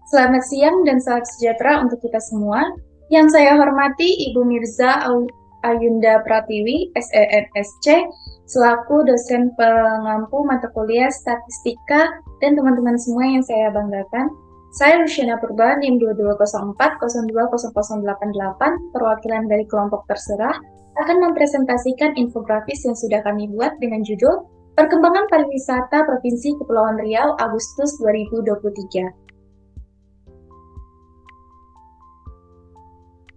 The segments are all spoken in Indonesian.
Selamat siang dan salam sejahtera untuk kita semua. Yang saya hormati Ibu Mirza Ayunda Pratiwi, SENSC, selaku dosen pengampu mata kuliah Statistika dan teman-teman semua yang saya banggakan. Saya Luciana Purba, NIM 2204020088, perwakilan dari kelompok terserah, akan mempresentasikan infografis yang sudah kami buat dengan judul Perkembangan Pariwisata Provinsi Kepulauan Riau Agustus 2023.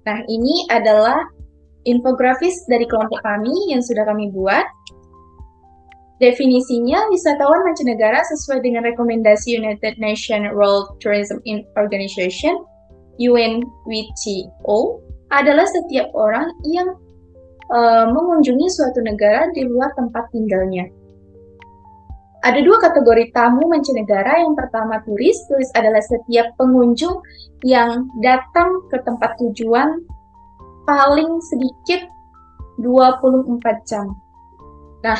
Nah, ini adalah infografis dari kelompok kami yang sudah kami buat. Definisinya, wisatawan mancanegara sesuai dengan rekomendasi United Nations World Tourism Organization, UNWTO, adalah setiap orang yang mengunjungi suatu negara di luar tempat tinggalnya. Ada dua kategori tamu mancanegara. Yang pertama turis. Turis adalah setiap pengunjung yang datang ke tempat tujuan paling sedikit 24 jam. Nah,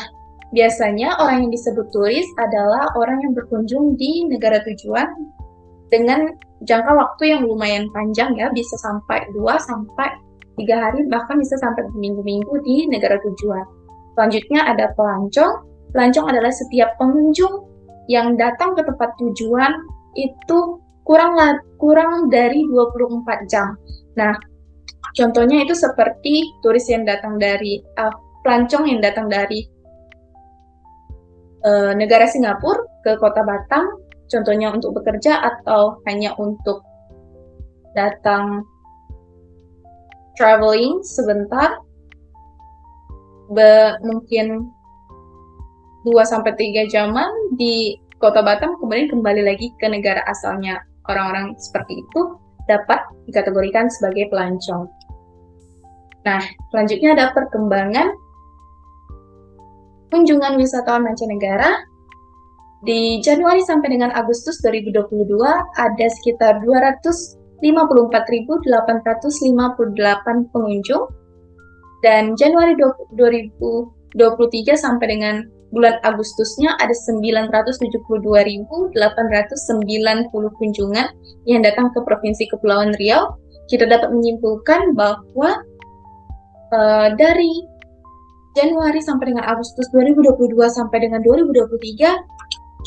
biasanya orang yang disebut turis adalah orang yang berkunjung di negara tujuan dengan jangka waktu yang lumayan panjang ya, bisa sampai 2 sampai 3 hari, bahkan bisa sampai berminggu-minggu di negara tujuan. Selanjutnya ada pelancong. Pelancong adalah setiap pengunjung yang datang ke tempat tujuan itu kurang dari 24 jam. Nah, contohnya itu seperti turis yang datang dari pelancong yang datang dari negara Singapura ke kota Batam, contohnya untuk bekerja atau hanya untuk datang traveling sebentar, mungkin 2-3 jaman di kota Batam, kemudian kembali lagi ke negara asalnya. Orang-orang seperti itu dapat dikategorikan sebagai pelancong. Nah, selanjutnya ada perkembangan kunjungan wisatawan mancanegara. Di Januari sampai dengan Agustus 2022 ada sekitar 254.858 pengunjung, dan Januari 2023 sampai dengan bulan Agustusnya ada 972.890 kunjungan yang datang ke Provinsi Kepulauan Riau. Kita dapat menyimpulkan bahwa dari Januari sampai dengan Agustus 2022 sampai dengan 2023,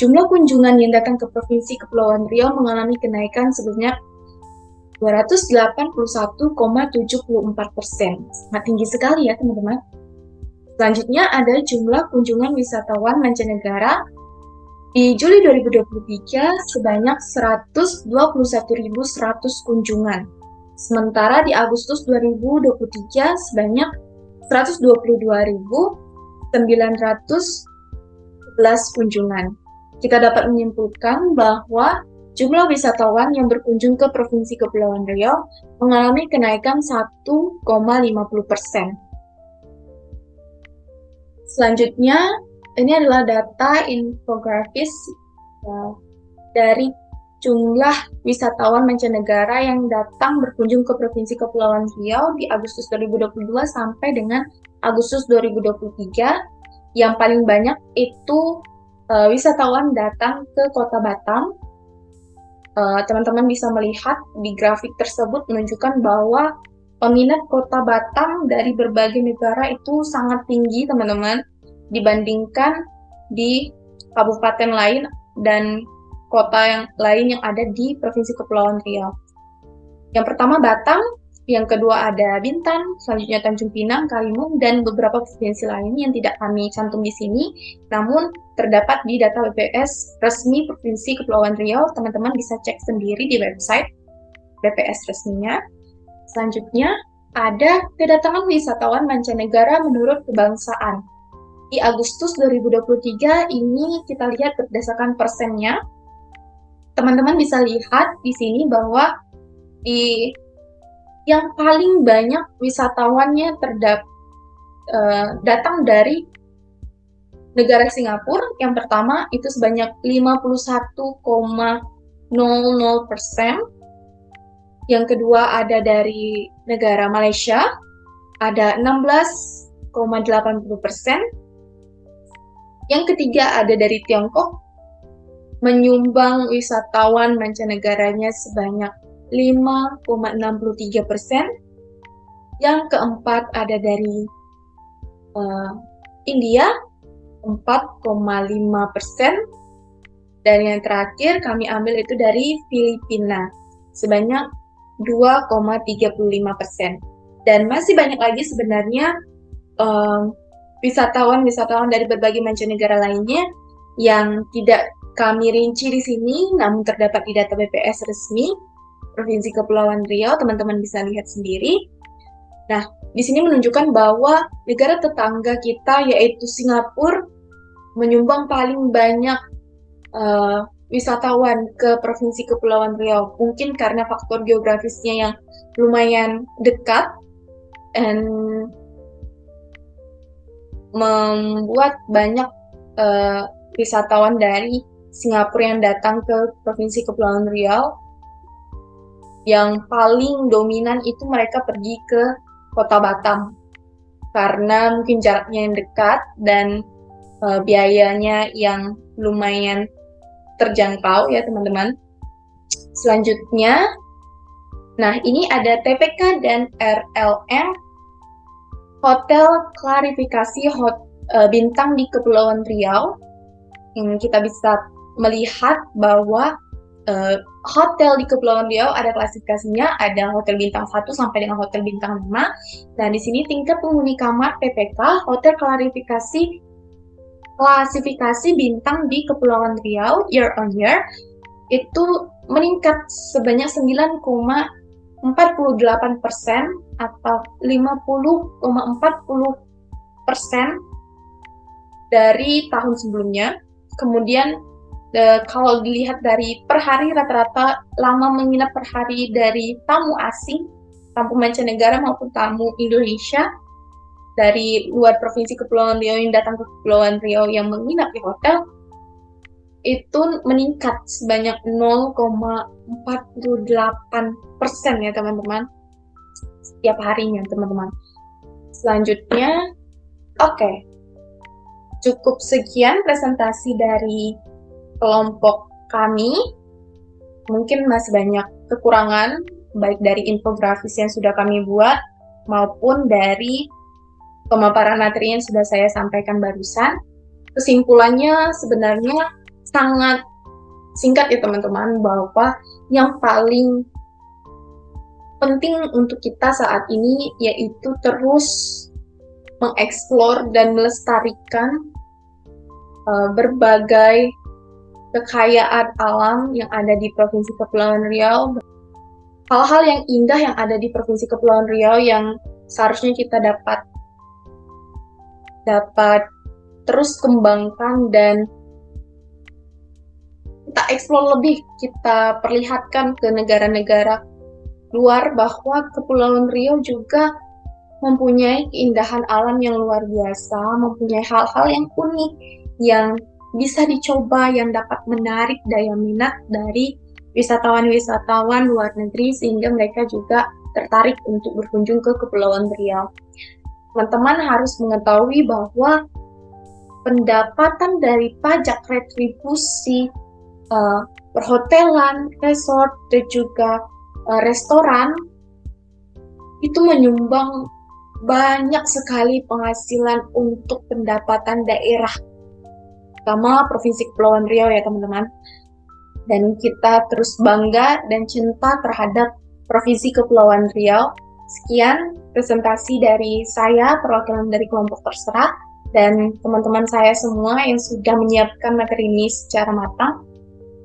jumlah kunjungan yang datang ke Provinsi Kepulauan Riau mengalami kenaikan sebanyak 281,74%. Sangat tinggi sekali ya teman-teman. Selanjutnya ada jumlah kunjungan wisatawan mancanegara. Di Juli 2023 sebanyak 121.100 kunjungan. Sementara di Agustus 2023 sebanyak 122.911 kunjungan. Kita dapat menyimpulkan bahwa jumlah wisatawan yang berkunjung ke Provinsi Kepulauan Riau mengalami kenaikan 1,50%. Selanjutnya, ini adalah data infografis dari jumlah wisatawan mancanegara yang datang berkunjung ke Provinsi Kepulauan Riau di Agustus 2022 sampai dengan Agustus 2023. Yang paling banyak itu wisatawan datang ke Kota Batam. Teman-teman bisa melihat di grafik tersebut menunjukkan bahwa peminat Kota Batam dari berbagai negara itu sangat tinggi, teman-teman, dibandingkan di kabupaten lain dan kota yang lain yang ada di Provinsi Kepulauan Riau. Yang pertama Batam, yang kedua ada Bintan, selanjutnya Tanjung Pinang, Karimun, dan beberapa provinsi lain yang tidak kami cantum di sini, namun terdapat di data BPS resmi Provinsi Kepulauan Riau. Teman-teman bisa cek sendiri di website BPS resminya. Selanjutnya, ada kedatangan wisatawan mancanegara menurut kebangsaan. Di Agustus 2023 ini kita lihat berdasarkan persennya. Teman-teman bisa lihat di sini bahwa yang paling banyak wisatawannya datang dari negara Singapura. Yang pertama itu sebanyak 51,00%. Yang kedua ada dari negara Malaysia, ada 16,80%. Yang ketiga ada dari Tiongkok, menyumbang wisatawan mancanegaranya sebanyak 5,63%. Yang keempat ada dari India 4,5%. Dan yang terakhir kami ambil itu dari Filipina sebanyak 2,35%. Dan masih banyak lagi sebenarnya wisatawan-wisatawan dari berbagai mancanegara lainnya yang tidak kami rinci di sini, namun terdapat di data BPS resmi Provinsi Kepulauan Riau. Teman-teman bisa lihat sendiri. Nah, di sini menunjukkan bahwa negara tetangga kita yaitu Singapura menyumbang paling banyak wisatawan ke Provinsi Kepulauan Riau. Mungkin karena faktor geografisnya yang lumayan dekat dan membuat banyak wisatawan dari Singapura yang datang ke Provinsi Kepulauan Riau. Yang paling dominan itu mereka pergi ke Kota Batam karena mungkin jaraknya yang dekat dan biayanya yang lumayan terjangkau ya teman-teman. Selanjutnya, nah ini ada TPK dan RLM Hotel Klarifikasi Bintang di Kepulauan Riau. Yang kita bisa melihat bahwa hotel di Kepulauan Riau ada klasifikasinya, ada hotel bintang 1 sampai dengan hotel bintang 5. Nah, di sini tingkat penghuni kamar PPK Hotel klasifikasi bintang di Kepulauan Riau year on year itu meningkat sebanyak 9,48% atau 50,40% dari tahun sebelumnya. Kemudian kalau dilihat dari per hari, rata-rata lama menginap per hari dari tamu asing, tamu mancanegara maupun tamu Indonesia dari luar Provinsi Kepulauan Riau yang datang ke Kepulauan Riau yang menginap di hotel itu meningkat sebanyak 0,48% ya teman-teman setiap harinya teman-teman. Selanjutnya, oke. Cukup sekian presentasi dari kelompok kami. Mungkin masih banyak kekurangan, baik dari infografis yang sudah kami buat, maupun dari pemaparan materi yang sudah saya sampaikan barusan. Kesimpulannya sebenarnya sangat singkat ya teman-teman, bahwa yang paling penting untuk kita saat ini yaitu terus mengeksplor dan melestarikan berbagai kekayaan alam yang ada di Provinsi Kepulauan Riau, hal-hal yang indah yang ada di Provinsi Kepulauan Riau yang seharusnya kita dapat terus kembangkan dan kita eksplor lebih, kita perlihatkan ke negara-negara luar bahwa Kepulauan Riau juga mempunyai keindahan alam yang luar biasa, mempunyai hal-hal yang unik yang bisa dicoba, yang dapat menarik daya minat dari wisatawan-wisatawan luar negeri sehingga mereka juga tertarik untuk berkunjung ke Kepulauan Riau. Teman-teman harus mengetahui bahwa pendapatan dari pajak retribusi perhotelan, resort, dan juga restoran itu menyumbang banyak sekali penghasilan untuk pendapatan daerah, terutama Provinsi Kepulauan Riau ya teman-teman. Dan kita terus bangga dan cinta terhadap Provinsi Kepulauan Riau. Sekian presentasi dari saya, perwakilan dari kelompok terserah, dan teman-teman saya semua yang sudah menyiapkan materi ini secara matang.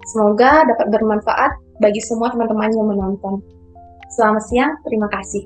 Semoga dapat bermanfaat bagi semua teman-teman yang menonton. Selamat siang, terima kasih.